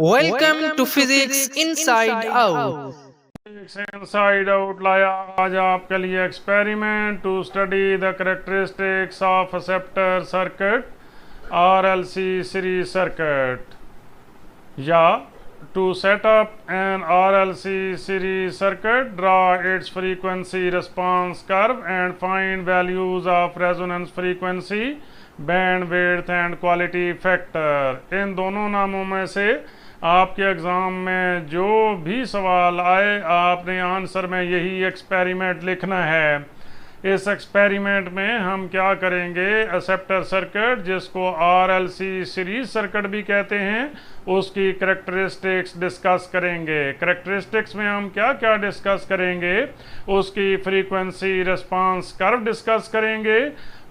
Welcome to Physics Inside Out. Inside out लाया आज आपके लिए experiment to study the characteristics of acceptor circuit RLC series circuit या to set up an RLC series circuit, draw its frequency response curve and find values of resonance frequency, bandwidth and quality factor। इन दोनों नामों में से आपके exam में जो भी सवाल आए आपने आंसर में यही एक्सपेरिमेंट लिखना है। इस एक्सपेरिमेंट में हम क्या करेंगे, एक्सेप्टर सर्किट जिसको RLC सीरीज सर्किट भी कहते हैं उसकी करेक्टरिस्टिक्स डिस्कस करेंगे। करेक्टरिस्टिक्स में हम क्या क्या डिस्कस करेंगे, उसकी फ्रीक्वेंसी रिस्पांस कर्व डिस्कस करेंगे,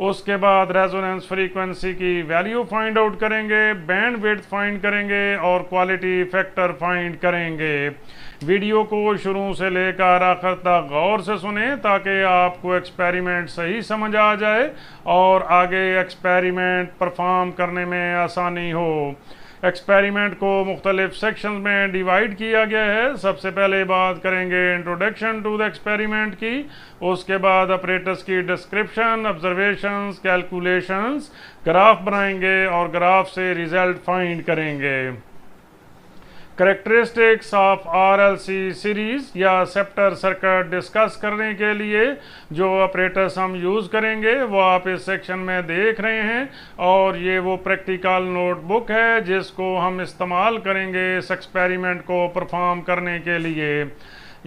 उसके बाद रेजोनेंस फ्रीक्वेंसी की वैल्यू फाइंड आउट करेंगे, बैंड विड्थ फाइंड करेंगे और क्वालिटी फैक्टर फाइंड करेंगे। वीडियो को शुरू से लेकर आखिर तक गौर से सुने ताकि आपको एक्सपेरिमेंट सही समझ आ जाए और आगे एक्सपेरिमेंट परफॉर्म करने में आसानी हो। एक्सपेरिमेंट को मुख्तलिफ सेक्शन में डिवाइड किया गया है। सबसे पहले बात करेंगे इंट्रोडक्शन टू द एक्सपेरिमेंट की, उसके बाद ऑपरेटर्स की डिस्क्रिप्शन, ऑब्जर्वेशंस, कैलकुलेशंस, ग्राफ बनाएंगे और ग्राफ से रिजल्ट फाइंड करेंगे। करेक्टरिस्टिक्स ऑफ RLC सीरीज या एक्सेप्टर सर्किट डिस्कस करने के लिए जो ऑपरेटर्स हम यूज़ करेंगे वो आप इस सेक्शन में देख रहे हैं और ये वो प्रैक्टिकल नोटबुक है जिसको हम इस्तेमाल करेंगे इस एक्सपेरिमेंट को परफॉर्म करने के लिए।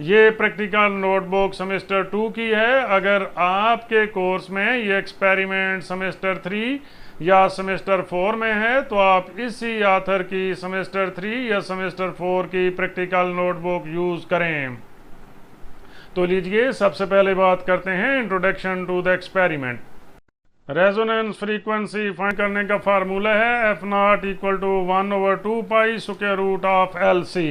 ये प्रैक्टिकल नोटबुक सेमेस्टर 2 की है। अगर आपके कोर्स में ये एक्सपेरिमेंट सेमेस्टर 3 या सेमेस्टर 4 में है तो आप इसी ऑथर की सेमेस्टर 3 या सेमेस्टर 4 की प्रैक्टिकल नोटबुक यूज़ करें। तो लीजिए सबसे पहले बात करते हैं introduction to the experiment. Resonance frequency find करने का फार्मूला है F0 equal to 1/2 pi square root of LC।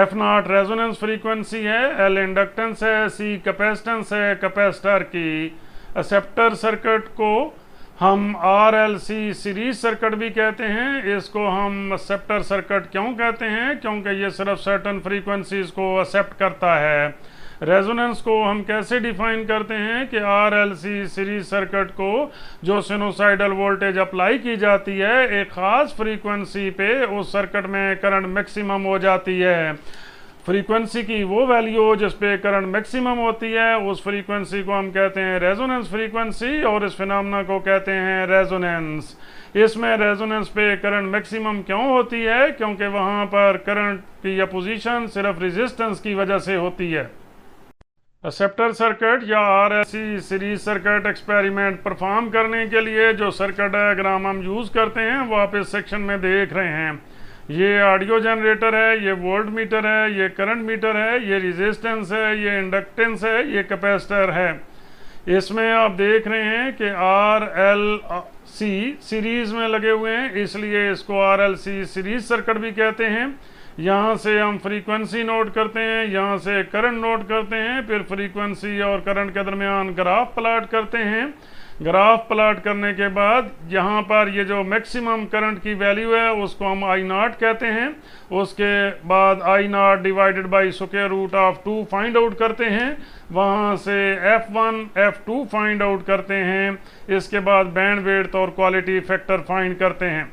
F0 resonance frequency है, L इंडक्टेंस है, C कैपेसिटेंस है कैपेसिटर की। एक्सेप्टर सर्किट को हम RLC सीरीज सर्किट भी कहते हैं। इसको हम एक्सेप्टर सर्किट क्यों कहते हैं, क्योंकि ये सिर्फ सर्टन फ्रीक्वेंसीज को एक्सेप्ट करता है। रेजोनेंस को हम कैसे डिफाइन करते हैं कि RLC सीरीज सर्किट को जो सिनुसाइडल वोल्टेज अप्लाई की जाती है एक ख़ास फ्रीक्वेंसी पे उस सर्किट में करंट मैक्सिमम हो जाती है। फ्रीक्वेंसी की वो वैल्यू जिस पे करंट मैक्सिमम होती है उस फ्रीक्वेंसी को हम कहते हैं रेजोनेंस फ्रीक्वेंसी और इस फिनोमेना को कहते हैं रेजोनेंस। इसमें रेजोनेंस पे करंट मैक्सिमम क्यों होती है, क्योंकि वहाँ पर करंट की अपोजिशन सिर्फ रेजिस्टेंस की वजह से होती है। एक्सेप्टर सर्किट या RLC series circuit experiment perform करने के लिए जो सर्किट डायग्राम हम यूज़ करते हैं वो आप इस सेक्शन में देख रहे हैं। ये ऑडियो जनरेटर है, ये वोल्ट मीटर है, ये करंट मीटर है, ये रेजिस्टेंस है, ये इंडक्टेंस है, ये कैपेसिटर है। इसमें आप देख रहे हैं कि RLC सीरीज़ में लगे हुए हैं इसलिए इसको RLC सीरीज सर्किट भी कहते हैं। यहाँ से हम फ्रीक्वेंसी नोट करते हैं, यहाँ से करंट नोट करते हैं, फिर फ्रीक्वेंसी और करंट के दरमियान ग्राफ प्लाट करते हैं। ग्राफ प्लाट करने के बाद यहाँ पर ये जो मैक्सिमम करंट की वैल्यू है उसको हम I0 कहते हैं। उसके बाद I0 divided by square root of 2 find out करते हैं। वहाँ से F1 F2 फाइंड आउट करते हैं। इसके बाद बैंड विड्थ और क्वालिटी फैक्टर फाइंड करते हैं।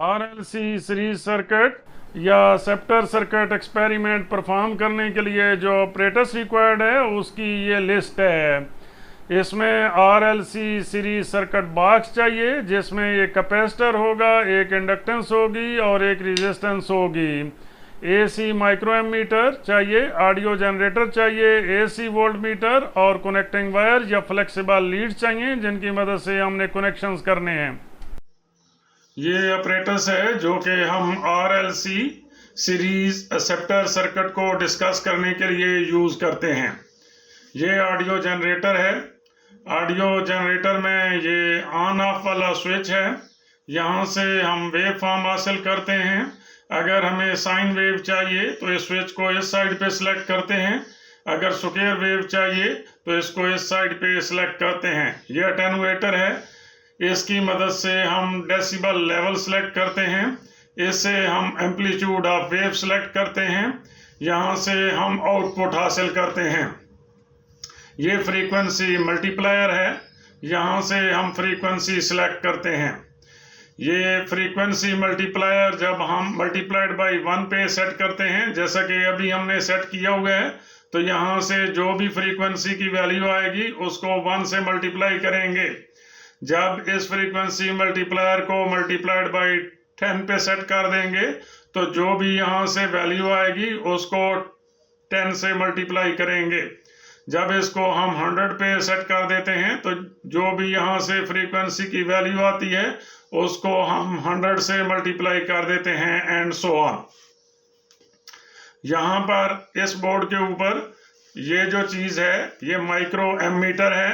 RLC सीरीज सर्किट या एक्सेप्टर सर्किट एक्सपेरिमेंट परफॉर्म करने के लिए जो ऑपरेटर्स रिक्वायर्ड है उसकी ये लिस्ट है। इसमें RLC सीरीज सर्किट बॉक्स चाहिए जिसमें एक कैपेसिटर होगा, एक इंडक्टेंस होगी और एक रेजिस्टेंस होगी। AC माइक्रो एमीटर चाहिए, ऑडियो जनरेटर चाहिए, AC वोल्ट मीटर और कनेक्टिंग वायर या फ्लेक्सिबल लीड चाहिए जिनकी मदद से हमने कनेक्शंस करने हैं। ये ऑपरेटर्स है जो कि हम RLC सीरीज एक्सेप्टर सर्किट को डिस्कस करने के लिए यूज़ करते हैं। ये ऑडियो जनरेटर है। ऑडियो जनरेटर में ये ऑन ऑफ वाला स्विच है, यहाँ से हम वेव फॉर्म हासिल करते हैं। अगर हमें साइन वेव चाहिए तो इस स्विच को इस साइड पे सिलेक्ट करते हैं, अगर स्क्वायर वेव चाहिए तो इसको इस साइड पे सिलेक्ट करते हैं। ये अटेनुएटर है, इसकी मदद से हम डेसिबल लेवल सेलेक्ट करते हैं। इससे हम एम्पलीट्यूड ऑफ वेव सेलेक्ट करते हैं, यहाँ से हम आउटपुट हासिल करते हैं। ये फ्रीक्वेंसी मल्टीप्लायर है, यहाँ से हम फ्रीक्वेंसी सिलेक्ट करते हैं। ये फ्रीक्वेंसी मल्टीप्लायर जब हम मल्टीप्लाइड बाई 1 पे सेट करते हैं, जैसा कि अभी हमने सेट किया हुआ है, तो यहाँ से जो भी फ्रीक्वेंसी की वैल्यू आएगी उसको 1 से मल्टीप्लाई करेंगे। जब इस फ्रीक्वेंसी मल्टीप्लायर को मल्टीप्लाइड बाई 10 पे सेट कर देंगे तो जो भी यहाँ से वैल्यू आएगी उसको 10 से मल्टीप्लाई करेंगे। जब इसको हम 100 पे सेट कर देते हैं तो जो भी यहाँ से फ्रीक्वेंसी की वैल्यू आती है उसको हम 100 से मल्टीप्लाई कर देते हैं एंड सो ऑन। यहाँ पर इस बोर्ड के ऊपर ये जो चीज़ है ये माइक्रो एमीटर है,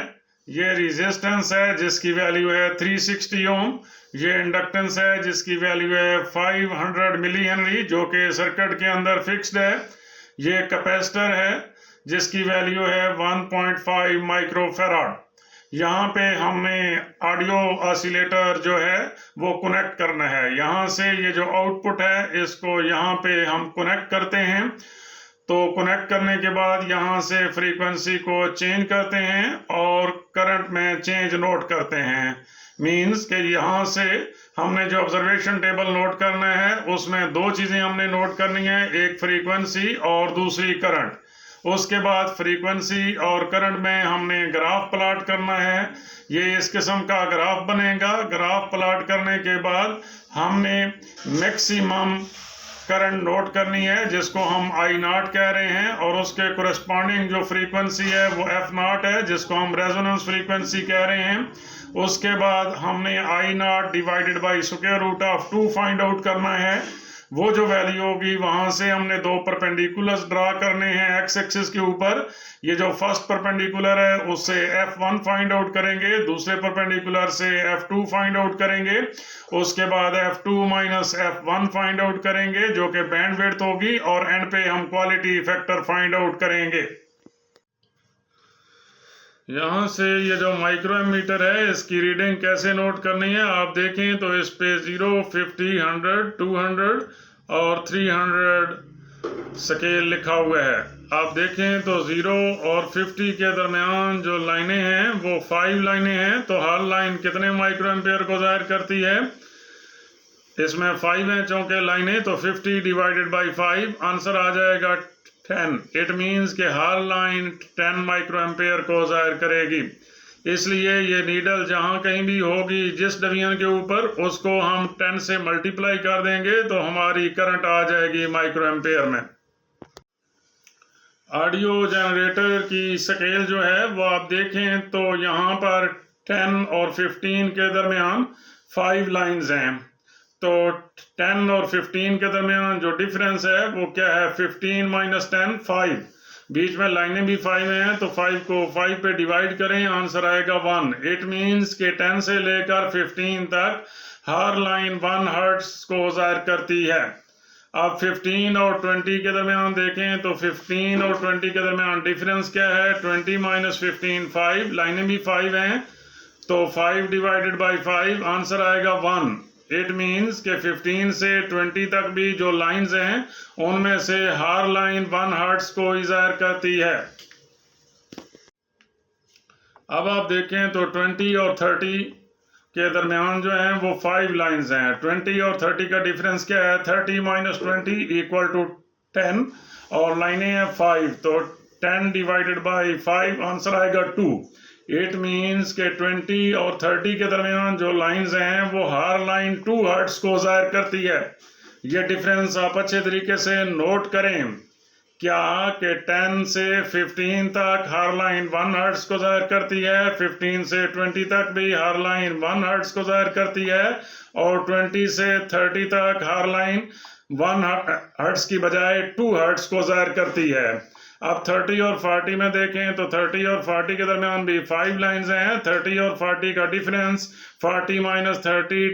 ये रेजिस्टेंस है जिसकी वैल्यू है 360 ओम, ये इंडक्टेंस है जिसकी वैल्यू है 500 मिली हेनरी जो कि सर्किट के अंदर फिक्स्ड है, ये कैपेसिटर है जिसकी वैल्यू है 1.5 माइक्रोफैराड। यहाँ पे हमने ऑडियो ऑसिलेटर जो है वो कनेक्ट करना है। यहाँ से ये जो आउटपुट है इसको यहाँ पे हम कनेक्ट करते हैं, तो कनेक्ट करने के बाद यहाँ से फ्रीक्वेंसी को चेंज करते हैं और करंट में चेंज नोट करते हैं। मींस कि यहाँ से हमने जो ऑब्जर्वेशन टेबल नोट करना है उसमें दो चीज़ें हमने नोट करनी है, एक फ्रीक्वेंसी और दूसरी करंट। उसके बाद फ्रीक्वेंसी और करंट में हमने ग्राफ प्लॉट करना है, ये इस किस्म का ग्राफ बनेगा। ग्राफ प्लॉट करने के बाद हमने मैक्सिमम करंट नोट करनी है जिसको हम आई नॉट कह रहे हैं, और उसके कोरेस्पॉन्डिंग जो फ्रीक्वेंसी है वो एफ नॉट है जिसको हम रेजोनेंस फ्रीक्वेंसी कह रहे हैं। उसके बाद हमने I naught divided by square root of 2 find out करना है। वो जो वैल्यू होगी वहां से हमने दो परपेंडिकुलर्स ड्रा करने हैं एक्स एक्सिस के ऊपर। ये जो फर्स्ट परपेंडिकुलर है उससे F1 फाइंड आउट करेंगे, दूसरे परपेंडिकुलर से F2 फाइंड आउट करेंगे, उसके बाद F2 minus F1 find out करेंगे जो कि बैंड विड्थ होगी, और एंड पे हम क्वालिटी फैक्टर फाइंड आउट करेंगे। यहाँ से ये जो माइक्रोमीटर है इसकी रीडिंग कैसे नोट करनी है आप देखें तो इस पे 0, 50, 100, 200 और 300 स्केल लिखा हुआ है। आप देखें तो 0 और 50 के दरमियान जो लाइनें हैं वो 5 लाइनें हैं, तो हर लाइन कितने माइक्रोएम्पियर को जाहिर करती है? इसमें 5 हैं चूंकि लाइनें, तो 50 डिवाइडेड बाई 5 आंसर आ जाएगा 10। इट मीन्स कि हर लाइन 10 माइक्रोएम्पियर को जाहिर करेगी। इसलिए ये नीडल जहाँ कहीं भी होगी जिस डिवीजन के ऊपर उसको हम 10 से मल्टीप्लाई कर देंगे तो हमारी करंट आ जाएगी माइक्रोएम्पियर में। ऑडियो जनरेटर की स्केल जो है वो आप देखें तो यहाँ पर 10 और 15 के दरमियान 5 लाइंस हैं, तो 10 और 15 के दरमियान जो डिफरेंस है वो क्या है? 15 माइनस 10 5। बीच में लाइनें भी 5 हैं तो 5 को 5 पे डिवाइड करें, आंसर आएगा 1। इट मींस कि 10 से लेकर 15 तक हर लाइन 1 हर्ट्ज को जाहिर करती है। अब 15 और 20 के दरमियान देखें तो 15 और 20 के दरमियान डिफरेंस क्या है? 20 माइनस 15 5। लाइनें भी 5 हैं तो 5 डिवाइडेड बाई 5 आंसर आएगा 1। इट मीन्स के 15 से 20 तक भी जो लाइंस हैं उनमें से हर लाइन 1 हर्ट्ज को ही जाहिर करती है। अब आप देखें तो 20 और 30 के दरमियान जो हैं वो 5 लाइंस हैं। 20 और 30 का डिफरेंस क्या है? 30 माइनस 20 इक्वल टू 10 और लाइनें हैं 5, तो 10 डिवाइडेड बाई 5 आंसर आएगा 2। इट मीन्स के 20 और 30 के दरमियान जो लाइंस हैं वो हर लाइन 2 हर्ट्ज को जाहिर करती है। ये डिफरेंस आप अच्छे तरीके से नोट करें क्या कि 10 से 15 तक हर लाइन 1 हर्ट्ज को जाहिर करती है, 15 से 20 तक भी हर लाइन 1 हर्ट्ज को जाहिर करती है, और 20 से 30 तक हर लाइन 1 हर्ट्ज की बजाय 2 हर्ट्ज को जाहिर करती है। अब 30 और 40 में देखें तो 30 और 40 के दरमियान भी 5 लाइंस हैं। 30 और 40 का डिफरेंस 40 माइनस 30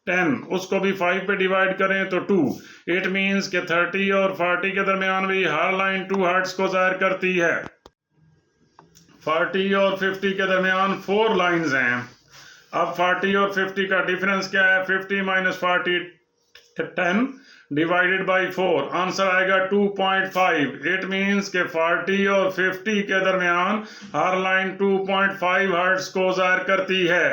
10, उसको भी 5 पे डिवाइड करें तो 2। इट मींस के 30 और 40 के दरमियान भी हर लाइन 2 हर्ट्ज को जाहिर करती है। 40 और 50 के दरमियान 4 लाइंस हैं। अब 40 और 50 का डिफरेंस क्या है? 50 माइनस 40 10 डिवाइडेड बाई 4, आंसर आएगा 2.5। इट मीन्स के 40 और 50 के दरमियान हर लाइन 2.5 हर्ट्ज को ज़ाहिर करती है।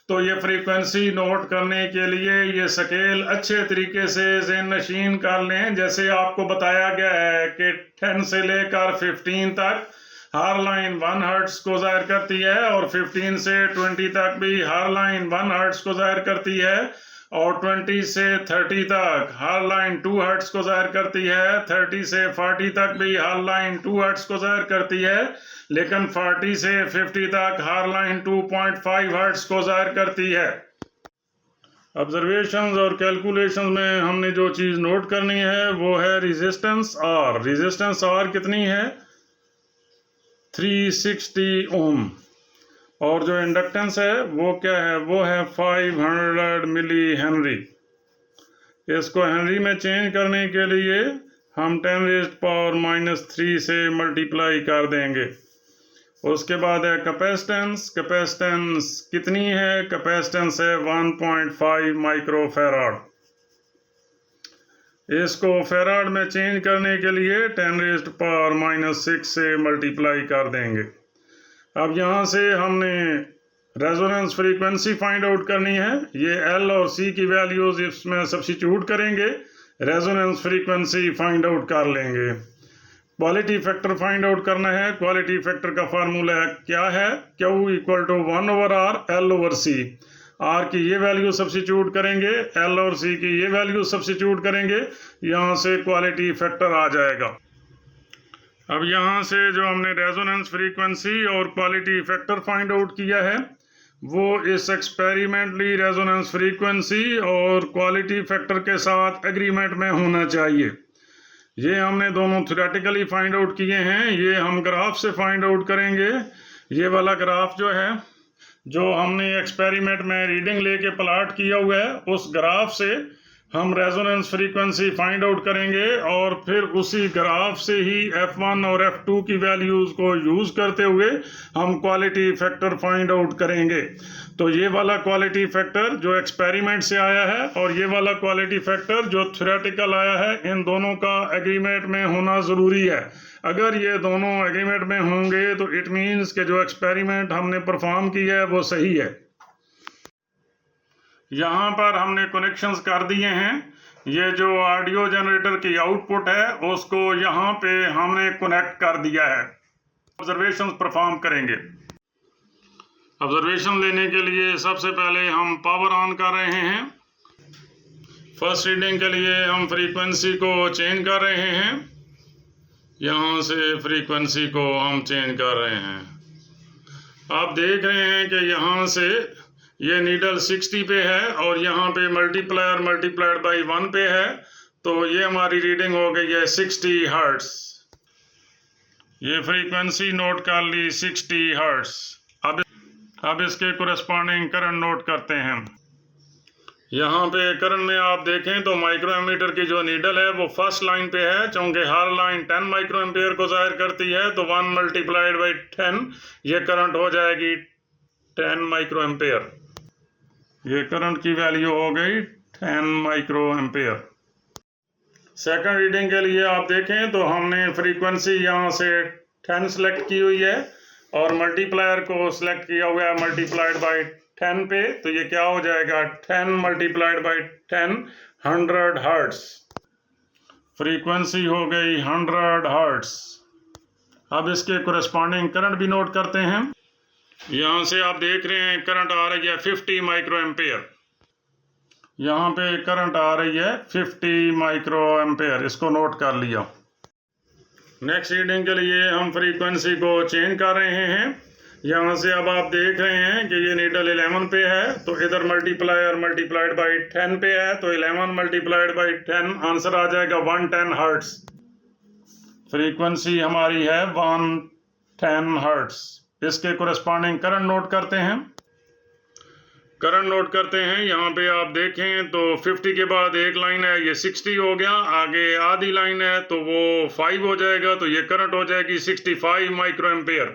तो ये फ्रीक्वेंसी नोट करने के लिए ये स्केल अच्छे तरीके से ज़हन नशीन कर लें। जैसे आपको बताया गया है कि 10 से लेकर 15 तक हर लाइन 1 हर्ट्ज को ज़ाहिर करती है और 15 से 20 तक भी हर लाइन 1 हर्ट्ज को ज़ाहिर करती है और 20 से 30 तक हर लाइन 2 हर्ट्ज को ज़ाहिर करती है। 30 से 40 तक भी हर लाइन 2 हर्ट्ज को ज़ाहिर करती है, लेकिन 40 से 50 तक हर लाइन 2.5 हर्ट्ज को ज़ाहिर करती है। ऑब्जर्वेशंस और कैलकुलेशंस में हमने जो चीज़ नोट करनी है वो है रेजिस्टेंस आर। रेजिस्टेंस आर कितनी है? 360 ओम। और जो इंडक्टेंस है वो क्या है? वो है 500 मिली हेनरी। इसको हेनरी में चेंज करने के लिए हम 10⁻³ से मल्टीप्लाई कर देंगे। उसके बाद है कैपेसिटेंस। कैपेसिटेंस कितनी है? कैपेसिटेंस है 1.5 माइक्रोफैराड। इसको फैराड में चेंज करने के लिए 10⁻⁻6 से मल्टीप्लाई कर देंगे। अब यहाँ से हमने रेजोनेंस फ्रीक्वेंसी फाइंड आउट करनी है। ये एल और सी की वैल्यूज इसमें सब्स्टिट्यूट करेंगे, रेजोनेंस फ्रीक्वेंसी फाइंड आउट कर लेंगे। क्वालिटी फैक्टर फाइंड आउट करना है। क्वालिटी फैक्टर का फार्मूला क्या है? Q = 1/R L/C। आर की ये वैल्यू सब्स्टिट्यूट करेंगे, एल और सी की ये वैल्यू सब्स्टिट्यूट करेंगे, यहाँ से क्वालिटी फैक्टर आ जाएगा। अब यहाँ से जो हमने रेजोनेंस फ्रीक्वेंसी और क्वालिटी फैक्टर फाइंड आउट किया है वो इस एक्सपेरिमेंटली रेजोनेंस फ्रीक्वेंसी और क्वालिटी फैक्टर के साथ एग्रीमेंट में होना चाहिए। ये हमने दोनों थ्योरेटिकली फाइंड आउट किए हैं। ये हम ग्राफ से फाइंड आउट करेंगे। ये वाला ग्राफ जो है, जो हमने एक्सपेरिमेंट में रीडिंग लेके प्लॉट किया हुआ है, उस ग्राफ से हम रेजोनेंस फ्रीक्वेंसी फाइंड आउट करेंगे और फिर उसी ग्राफ से ही F1 और F2 की वैल्यूज़ को यूज़ करते हुए हम क्वालिटी फैक्टर फाइंड आउट करेंगे। तो ये वाला क्वालिटी फैक्टर जो एक्सपेरिमेंट से आया है और ये वाला क्वालिटी फैक्टर जो थ्योरेटिकल आया है, इन दोनों का एग्रीमेंट में होना ज़रूरी है। अगर ये दोनों एग्रीमेंट में होंगे तो इट मीन्स कि जो एक्सपेरिमेंट हमने परफॉर्म किया है वो सही है। यहाँ पर हमने कनेक्शंस कर दिए हैं। ये जो ऑडियो जनरेटर की आउटपुट है उसको यहाँ पे हमने कनेक्ट कर दिया है। ऑब्जर्वेशंस परफॉर्म करेंगे। ऑब्जर्वेशन लेने के लिए सबसे पहले हम पावर ऑन कर रहे हैं। फर्स्ट रीडिंग के लिए हम फ्रीक्वेंसी को चेंज कर रहे हैं। यहाँ से फ्रीक्वेंसी को हम चेंज कर रहे हैं। आप देख रहे हैं कि यहाँ से ये नीडल 60 पे है और यहाँ पे मल्टीप्लायर मल्टीप्लाइड बाई 1 पे है, तो ये हमारी रीडिंग हो गई है 60 हर्ट्ज। ये फ्रीक्वेंसी नोट कर ली 60 हर्ट्ज। अब इसके कोरेस्पॉन्डिंग करंट नोट करते हैं। यहाँ पे करंट में आप देखें तो माइक्रोएमीटर की जो नीडल है वो फर्स्ट लाइन पे है, चूँकि हर लाइन 10 माइक्रो एम्पेयर को जाहिर करती है, तो 1 मल्टीप्लाइड बाई 10 ये करंट हो जाएगी 10 माइक्रो एम्पेयर। ये करंट की वैल्यू हो गई 10 माइक्रो एम्पेयर। सेकंड रीडिंग के लिए आप देखें तो हमने फ्रीक्वेंसी यहाँ से 10 सेलेक्ट की हुई है और मल्टीप्लायर को सिलेक्ट किया हुआ है मल्टीप्लाइड बाई 10 पे, तो ये क्या हो जाएगा 10 मल्टीप्लाइड बाई 10 100 हर्ट्ज। फ्रीक्वेंसी हो गई 100 हर्ट्ज। अब इसके कोरेस्पॉन्डिंग करंट भी नोट करते हैं। यहाँ से आप देख रहे हैं करंट आ रही है 50 माइक्रो एम्पेयर। यहाँ पे करंट आ रही है 50 माइक्रो एम्पेयर, इसको नोट कर लिया। नेक्स्ट रीडिंग के लिए हम फ्रीक्वेंसी को चेंज कर रहे हैं। यहाँ से अब आप देख रहे हैं कि ये नीडल 11 पे है, तो इधर मल्टीप्लायर मल्टीप्लाइड बाई 10 पे है, तो 11 मल्टीप्लाइड बाई 10 आंसर आ जाएगा 110 हर्ट्ज। फ्रीक्वेंसी हमारी है 110 हर्ट्ज। इसके कोरेस्पॉन्डिंग करंट नोट करते हैं। करंट नोट करते हैं। यहाँ पे आप देखें तो 50 के बाद एक लाइन है, ये 60 हो गया, आगे आधी लाइन है तो वो 5 हो जाएगा, तो ये करंट हो जाएगी 65 माइक्रो एम्पेयर।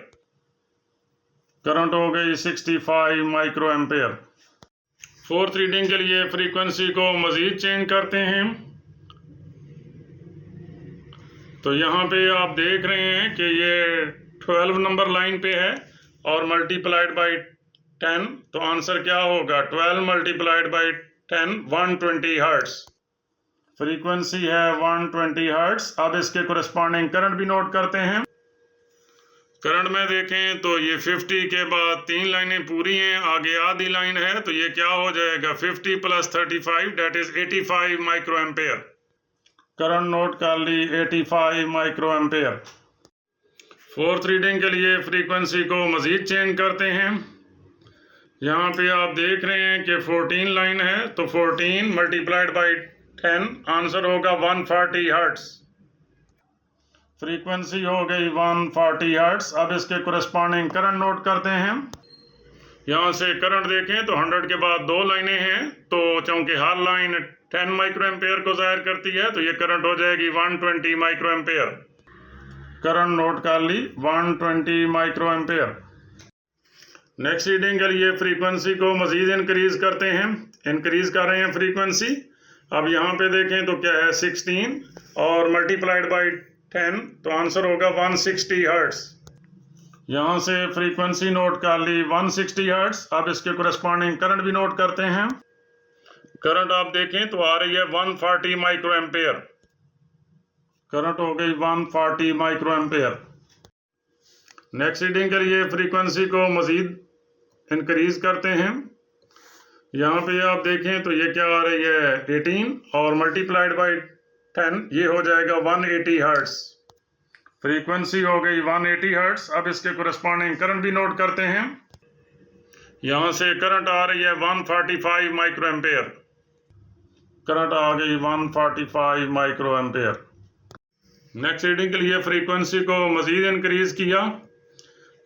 करंट हो गई 65 माइक्रो एम्पेयर। फोर्थ रीडिंग के लिए फ्रीक्वेंसी को मज़ीद चेंज करते हैं। तो यहाँ पे आप देख रहे हैं कि ये 12 नंबर लाइन पे है और मल्टीप्लाइड बाई 10, तो आंसर क्या होगा? 12 मल्टीप्लाइड बाई 10 120 हर्ट्स। फ्रीक्वेंसी है 120 हर्ट्स। अब इसके कोरेस्पॉन्डिंग करंट भी नोट करते हैं। करंट में देखें तो ये 50 के बाद 3 लाइनें पूरी हैं, आगे आधी लाइन है, तो ये क्या हो जाएगा? 50 + 35 that is 85 micro ampere. Current note कर ली 85 माइक्रो एम्पेयर। फोर्थ रीडिंग के लिए फ्रीक्वेंसी को मज़ीद चेंज करते हैं। यहाँ पे आप देख रहे हैं कि 14 लाइन है, तो 14 मल्टीप्लाइड बाई 10 आंसर होगा 140 हर्ट्स। फ्रीक्वेंसी हो गई 140 हर्ट्स। अब इसके कोरेस्पॉन्डिंग करंट नोट करते हैं। यहाँ से करंट देखें तो 100 के बाद 2 लाइनें हैं, तो चूँकि हर लाइन 10 माइक्रो एम्पेयर को ज़ाहिर करती है, तो ये करंट हो जाएगी 120 माइक्रो एम्पेयर। करंट नोट कर ली 120 माइक्रो एम्पेयर। नेक्स्ट रीडिंग के लिए फ्रीक्वेंसी को मज़ीद इंक्रीज़ करते हैं। इंक्रीज़ कर रहे हैं फ्रीक्वेंसी। अब यहाँ पे देखें तो क्या है? 16 और मल्टीप्लाइड बाई 10, तो आंसर होगा 160 हर्ट्स। यहाँ से फ्रीक्वेंसी नोट कर ली 160 हर्ट्स। अब इसके कोरेस्पॉन्डिंग करंट भी नोट करते हैं। करंट आप देखें तो आ रही है 140 माइक्रो एम्पेयर। करंट हो गई 140 माइक्रो एम्पेयर। नेक्स्ट रीडिंग के लिए फ्रीक्वेंसी को मज़ीद इंक्रीज़ करते हैं। यहाँ पे आप देखें तो ये क्या आ रही है? 18 और मल्टीप्लाइड बाई 10, ये हो जाएगा 180 हर्ट्स। फ्रीक्वेंसी हो गई 180 हर्ट्स। अब इसके कोरेस्पॉन्डिंग करंट भी नोट करते हैं। यहाँ से करंट आ रही है 145 माइक्रो एम्पेयर। करंट आ गई 145 माइक्रो एम्पेयर। नेक्स्ट रीडिंग के लिए फ्रीक्वेंसी को मज़ीद इंक्रीज़ किया।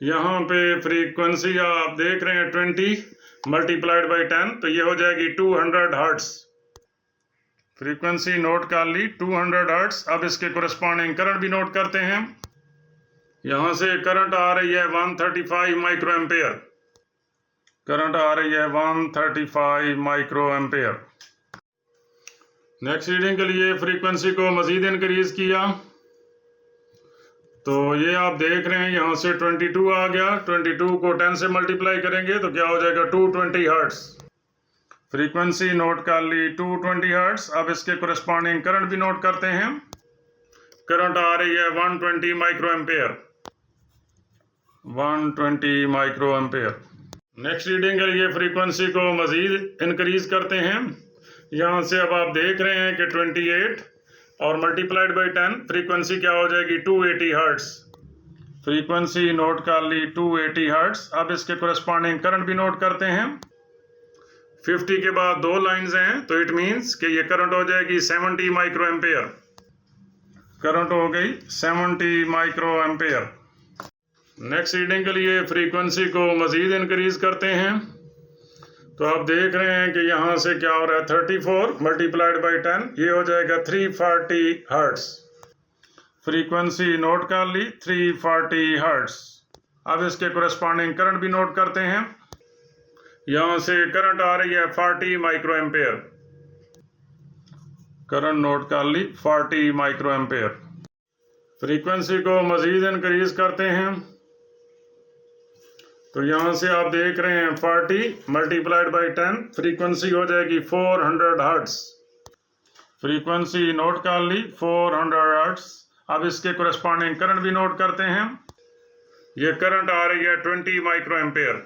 यहाँ पे फ्रीक्वेंसी आप देख रहे हैं 20 मल्टीप्लाइड बाई 10, तो ये हो जाएगी 200 हर्ट्स। फ्रीक्वेंसी नोट कर ली 200 हर्ट्स। अब इसके कोरेस्पॉन्डिंग करंट भी नोट करते हैं। यहाँ से करंट आ रही है 135 माइक्रो एम्पेयर। करंट आ रही है 135 माइक्रो एम्पेयर। नेक्स्ट रीडिंग के लिए फ्रीक्वेंसी को मज़ीद इंक्रीज़ किया। तो ये आप देख रहे हैं यहाँ से 22 आ गया। 22 को 10 से मल्टीप्लाई करेंगे तो क्या हो जाएगा? 220 हर्ट्स। फ्रीक्वेंसी नोट कर ली 220 हर्ट्स। अब इसके कोरेस्पॉन्डिंग करंट भी नोट करते हैं। करंट आ रही है 120 micro ampere. 120 micro ampere. Next reading के लिए फ्रीक्वेंसी को मज़ीद इंक्रीज़ करते हैं। यहाँ से अब आप देख रहे हैं कि 28 और मल्टीप्लाइड बाई 10, फ्रीक्वेंसी क्या हो जाएगी? 280 हर्ट्स। फ्रीक्वेंसी नोट कर ली 280 हर्ट्स। अब इसके कोरेस्पॉन्डिंग करंट भी नोट करते हैं। 50 के बाद 2 लाइंस हैं, तो इट मीन्स कि ये करंट हो जाएगी 70 माइक्रो एम्पेयर। करंट हो गई 70 माइक्रो एम्पेयर। नेक्स्ट रीडिंग के लिए फ्रीक्वेंसी को मज़ीद इंक्रीज़ करते हैं। तो आप देख रहे हैं कि यहाँ से क्या हो रहा है? 34 मल्टीप्लाइड बाई 10, ये हो जाएगा 340 हर्ट्स। फ्रीक्वेंसी नोट कर ली 340 हर्ट्स। अब इसके कोरेस्पॉन्डिंग करंट भी नोट करते हैं। यहाँ से करंट आ रही है 40 माइक्रो एम्पेयर। करंट नोट कर ली 40 माइक्रो एम्पेयर। फ्रीक्वेंसी को मज़ीद इंक्रीज़ करते हैं। तो यहाँ से आप देख रहे हैं 40 मल्टीप्लाइड बाई 10, फ्रीक्वेंसी हो जाएगी 400 हर्ट्स। फ्रीक्वेंसी नोट कर ली 400 हर्ट्स। अब इसके कोरेस्पॉन्डिंग करंट भी नोट करते हैं। ये करंट आ रही है 20 माइक्रो एम्पेयर।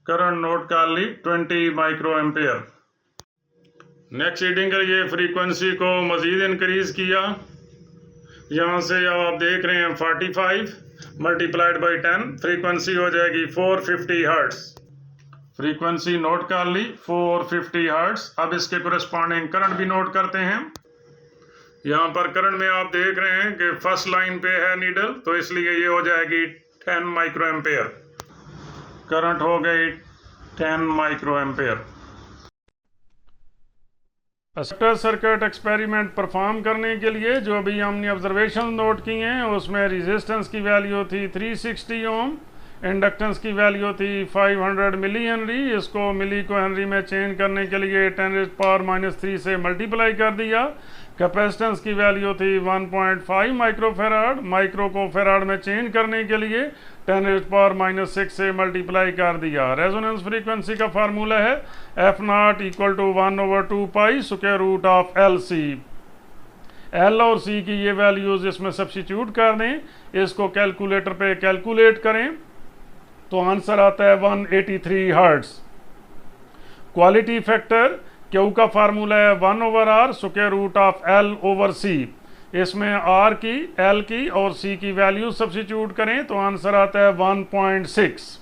करंट नोट कर ली 20 माइक्रो एम्पेयर। नेक्स्ट रीडिंग के लिए फ्रीक्वेंसी को मज़ीद इंक्रीज़ किया। यहाँ से अब आप देख रहे हैं 45 मल्टीप्लाइड बाई 10, फ्रीक्वेंसी हो जाएगी 450 हर्ट्स। फ्रीक्वेंसी नोट कर ली 450 हर्ट्स। अब इसके कोरेस्पॉन्डिंग करंट भी नोट करते हैं। यहाँ पर करंट में आप देख रहे हैं कि फर्स्ट लाइन पे है नीडल, तो इसलिए ये हो जाएगी 10 माइक्रो एम्पेयर। करंट हो गई 10 micro ampere. Acceptor circuit experiment perform करने के लिए जो अभी हमने ऑब्जर्वेशन नोट किए हैं, उसमें रेजिस्टेंस की वैल्यू थी 360 ओम, इंडक्टेंस की वैल्यू थी 500 मिली हेनरी, इसको मिली को हेनरी में चेंज करने के लिए 10⁻³ से मल्टीप्लाई कर दिया। कैपेसिटेंस की वैल्यू थी 1.5 माइक्रोफेराड, माइक्रो को फेराड में चेंज करने के लिए 10⁻⁻6 से मल्टीप्लाई कर दिया। रेजोनेंस फ्रीक्वेंसी का फार्मूला है F0 = 1/2 pi square root of LC। L और C की ये वैल्यूज इसमें सब्स्टिट्यूट कर दें, इसको कैलकुलेटर पे कैलकुलेट करें तो आंसर आता है 183 हर्ट्ज। क्वालिटी फैक्टर Q का फार्मूला है 1/R square root of L/C। इसमें R की, L की और C की वैल्यू सब्स्टिट्यूट करें तो आंसर आता है 1.6।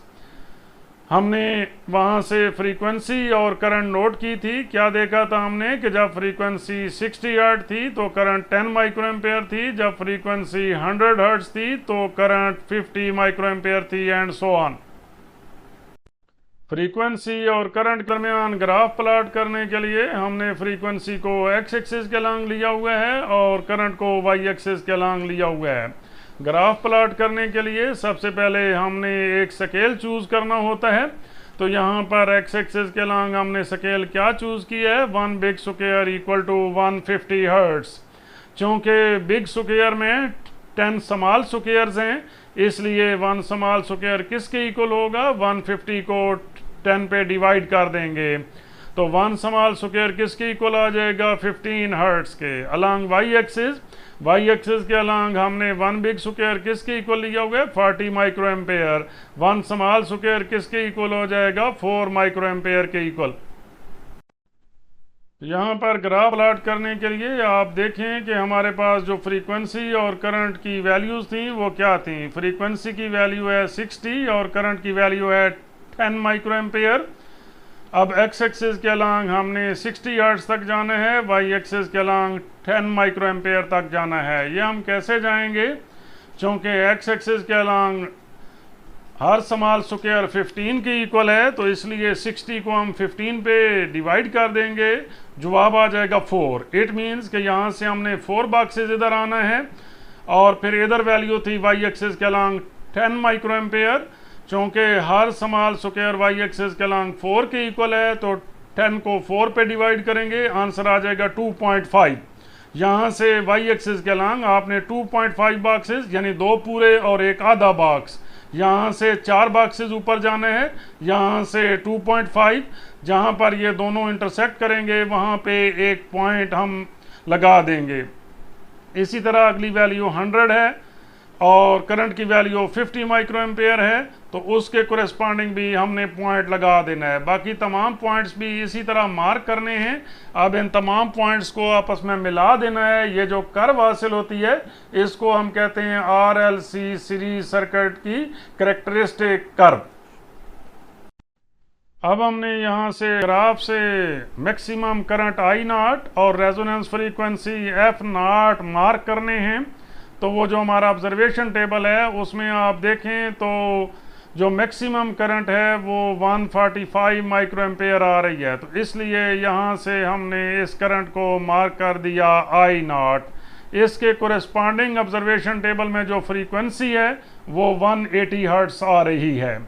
हमने वहाँ से फ्रीक्वेंसी और करंट नोट की थी। क्या देखा था हमने कि जब फ्रीक्वेंसी 60 हर्ट्ज थी तो करंट 10 माइक्रो एम्पेयर थी, जब फ्रीक्वेंसी 100 हर्ट्ज थी तो करंट 50 माइक्रो एम्पेयर थी, एंड सो ऑन। फ्रीक्वेंसी और करंट के दरमियान ग्राफ प्लॉट करने के लिए हमने फ्रीक्वेंसी को एक्स एक्सिस के अलॉन्ग लिया हुआ है और करंट को वाई एक्सिस के अलॉन्ग लिया हुआ है। ग्राफ प्लॉट करने के लिए सबसे पहले हमने एक स्केल चूज करना होता है, तो यहाँ पर एक्स एक्सिस के अलॉन्ग हमने स्केल क्या चूज किया है, 1 बिग स्क्वायर = 150 हर्ट्ज। चूँकि बिग स्क्वायर में 10 स्मॉल स्क्वायर्स हैं, इसलिए 1 स्मॉल स्क्वायर किसके इक्वल होगा, 150 को 10 पे डिवाइड कर देंगे तो 1 स्मॉल स्क्वायर किसके इक्वल आ जाएगा, 15 हर्ट्ज के। अलॉन्ग वाई एक्सिस के अलॉन्ग हमने 1 बिग स्क्वायर किसके इक्वल लिया हुआ है, 40 माइक्रो एम्पेयर। 1 स्मॉल स्क्वायर किसके इक्वल हो जाएगा, 4 माइक्रो एम्पेयर के इक्वल। यहाँ पर ग्राफ प्लॉट करने के लिए आप देखें कि हमारे पास जो फ्रीक्वेंसी और करंट की वैल्यूज़ थी वो क्या थी। फ्रीक्वेंसी की वैल्यू है 60 और करंट की वैल्यू है 10 माइक्रो एम्पेयर। अब एक्स एक्सिस के अलॉन्ग हमने 60 हर्ट्ज तक जाना है, वाई एक्सिस के अलॉन्ग 10 माइक्रो एम्पेयर तक जाना है। ये हम कैसे जाएंगे, क्योंकि एक्स एक्सिस के अलॉन्ग हर स्मॉल स्क्वायर 15 के इक्वल है, तो इसलिए 60 को हम 15 पे डिवाइड कर देंगे, जवाब आ जाएगा 4। इट मीन्स कि यहाँ से हमने 4 बॉक्सेस इधर आना है और फिर इधर वैल्यू थी वाई एक्सिस के अलॉन्ग 10 माइक्रो एम्पेयर। चूँकि हर स्मॉल स्क्वायर वाई एक्सिस के अलॉन्ग 4 के इक्वल है तो 10 को 4 पे डिवाइड करेंगे, आंसर आ जाएगा 2.5। यहाँ से वाई एक्सिस के अलॉन्ग आपने 2.5 बॉक्सेस यानी 2 पूरे और 1 आधा बॉक्स, यहाँ से 4 बॉक्सेस ऊपर जाने हैं, यहाँ से 2.5, जहाँ पर ये दोनों इंटरसेक्ट करेंगे वहाँ पे एक पॉइंट हम लगा देंगे। इसी तरह अगली वैल्यू 100 है और करंट की वैल्यू 50 माइक्रो एम्पेयर है, तो उसके कोरेस्पॉन्डिंग भी हमने पॉइंट लगा देना है। बाकी तमाम पॉइंट्स भी इसी तरह मार्क करने हैं। अब इन तमाम पॉइंट्स को आपस में मिला देना है। ये जो कर्व हासिल होती है इसको हम कहते हैं RLC सीरीज सर्किट की कैरेक्टरिस्टिक कर्व। अब हमने यहाँ से ग्राफ से मैक्सिमम करंट I0 और रेजोनेंस फ्रीक्वेंसी F0 मार्क करने हैं। तो वो जो हमारा ऑब्जर्वेशन टेबल है उसमें आप देखें तो जो मैक्सिमम करंट है वो 145 माइक्रो एम्पेयर आ रही है, तो इसलिए यहाँ से हमने इस करंट को मार्क कर दिया I0। इसके कोरेस्पॉन्डिंग ऑब्जर्वेशन टेबल में जो फ्रीक्वेंसी है वो 180 हर्ट्ज आ रही है।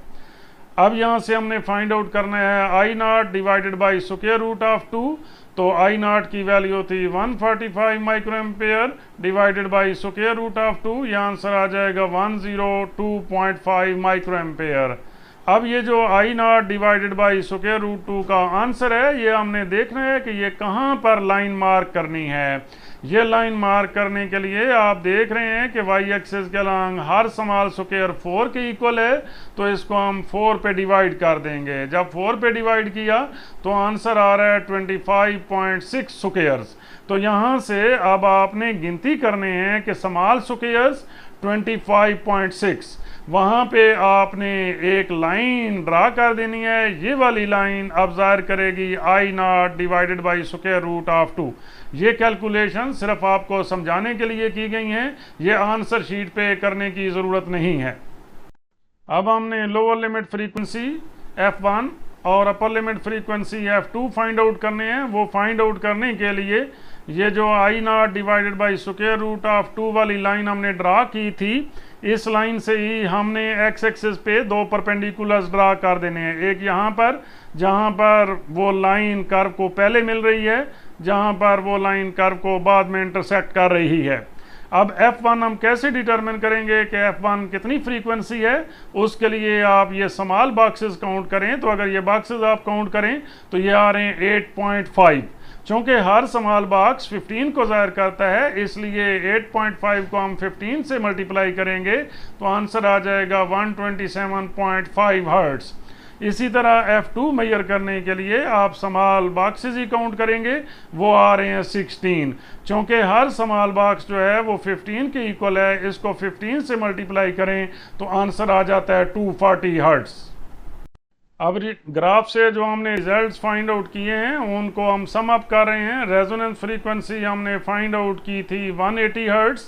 अब यहाँ से हमने फाइंड आउट करना है I0 divided by square root of 2। तो I0 की वैल्यू थी 145 micro ampere divided by square root of 2, यह आंसर आ जाएगा 102.5 माइक्रो एम्पेयर। अब ये जो I0 divided by square root 2 का आंसर है, ये हमने देखना है कि ये कहाँ पर लाइन मार्क करनी है। ये लाइन मार्क करने के लिए आप देख रहे हैं कि वाई एक्सिस के अलॉन्ग हर स्मॉल स्क्वायर 4 के इक्वल है, तो इसको हम 4 पे डिवाइड कर देंगे। जब 4 पे डिवाइड किया तो आंसर आ रहा है 25.6 स्क्वायर्स। तो यहाँ से अब आपने गिनती करने हैं कि स्मॉल स्क्वायर्स 25.6, वहाँ पे आपने एक लाइन ड्रा कर देनी है। ये वाली लाइन अब ज़ाहिर करेगी I0 divided by square root of 2। ये कैलकुलेशन सिर्फ आपको समझाने के लिए की गई हैं, ये आंसर शीट पे करने की ज़रूरत नहीं है। अब हमने लोअर लिमिट फ्रीक्वेंसी F1 और अपर limit frequency F2 find out करने हैं। वो फाइंड आउट करने के लिए ये जो I naught divided by square root of 2 वाली लाइन हमने ड्रा की थी, इस लाइन से ही हमने एक्स एक्सिस पे दो परपेंडिकुलर्स ड्रा कर देने हैं। एक यहाँ पर जहाँ पर वो लाइन कर्व को पहले मिल रही है, जहाँ पर वो लाइन कर्व को बाद में इंटरसेक्ट कर रही है। अब F1 हम कैसे डिटरमिन करेंगे कि F1 कितनी फ्रीक्वेंसी है? उसके लिए आप ये स्मॉल बॉक्सेस काउंट करें, तो अगर ये बॉक्सेस आप काउंट करें तो ये आ रहे हैं 8.5। चूँकि हर स्मॉल बॉक्स 15 को ज़ाहिर करता है, इसलिए 8.5 को हम 15 से मल्टीप्लाई करेंगे तो आंसर आ जाएगा 127.5 हर्ट्ज़। इसी तरह F2 मेजर करने के लिए आप स्मॉल बॉक्सेस ही काउंट करेंगे, वो आ रहे हैं 16। चूँकि हर स्मॉल बॉक्स जो है वो 15 के इक्वल है, इसको 15 से मल्टीप्लाई करें तो आंसर आ जाता है 240 हर्ट्ज़। अब ग्राफ से जो हमने रिजल्ट्स फाइंड आउट किए हैं उनको हम सम अप कर रहे हैं। रेजोनेंस फ्रीक्वेंसी हमने फाइंड आउट की थी 180 हर्ट्ज़,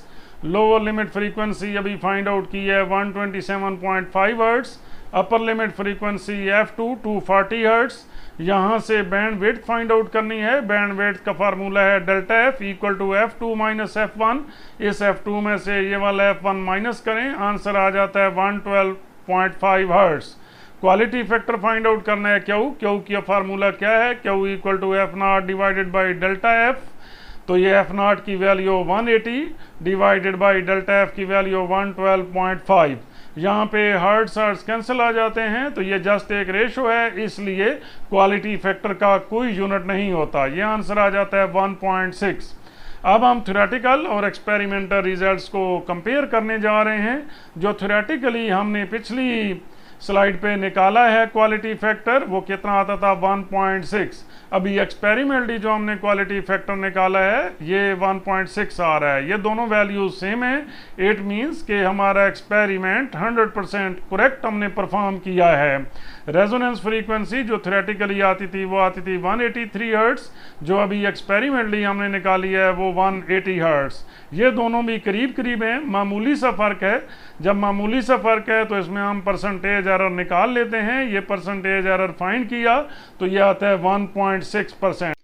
लोअर लिमिट फ्रीक्वेंसी अभी फाइंड आउट की है 127.5 hertz, upper limit frequency F2 240 hertz. यहाँ से बैंड विड्थ फाइंड आउट करनी है। बैंड विड्थ का फार्मूला है delta F equal to F2 minus F1। इस F2 में से ये वाला F1 माइनस करें, आंसर आ जाता है 112.5 hertz. Quality factor find out करना है क्यू की फार्मूला क्या है? Q equal to F naught divided by delta F. तो ये एफ नॉट की value 180 divided by delta F की वैल्यू 112.5। यहाँ पे हर्ट्ज़ कैंसिल आ जाते हैं, तो ये जस्ट एक रेशो है, इसलिए क्वालिटी फैक्टर का कोई यूनिट नहीं होता। ये आंसर आ जाता है 1.6। अब हम थ्योरेटिकल और एक्सपेरिमेंटल रिजल्ट्स को कंपेयर करने जा रहे हैं। जो थ्योरेटिकली हमने पिछली स्लाइड पे निकाला है क्वालिटी फैक्टर, वो कितना आता था 1.6। अभी एक्सपेरिमेंटली जो हमने क्वालिटी फैक्टर निकाला है ये 1.6 आ रहा है। ये दोनों वैल्यूज सेम है। इट मींस कि हमारा एक्सपेरिमेंट 100% करेक्ट हमने परफॉर्म किया है। रेजोनेंस फ्रीक्वेंसी जो थ्योरेटिकली आती थी वो आती थी 183 हर्ट्ज़, जो अभी एक्सपेरिमेंटली हमने निकाली है वो 180 हर्ट्ज़। ये दोनों भी करीब करीब हैं, मामूली सा फ़र्क है। जब मामूली सा फ़र्क है तो इसमें हम परसेंटेज एरर निकाल लेते हैं। ये परसेंटेज एरर फाइंड किया तो ये आता है 1.6%।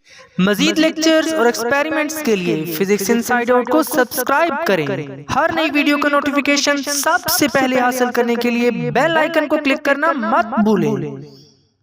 मजीद लेक्चर्स और एक्सपेरिमेंट्स के लिए फिजिक्स इनसाइड आउट को सब्सक्राइब करें। हर नई वीडियो का नोटिफिकेशन सबसे पहले हासिल करने के लिए बेल आइकन को क्लिक करना मत भूलें।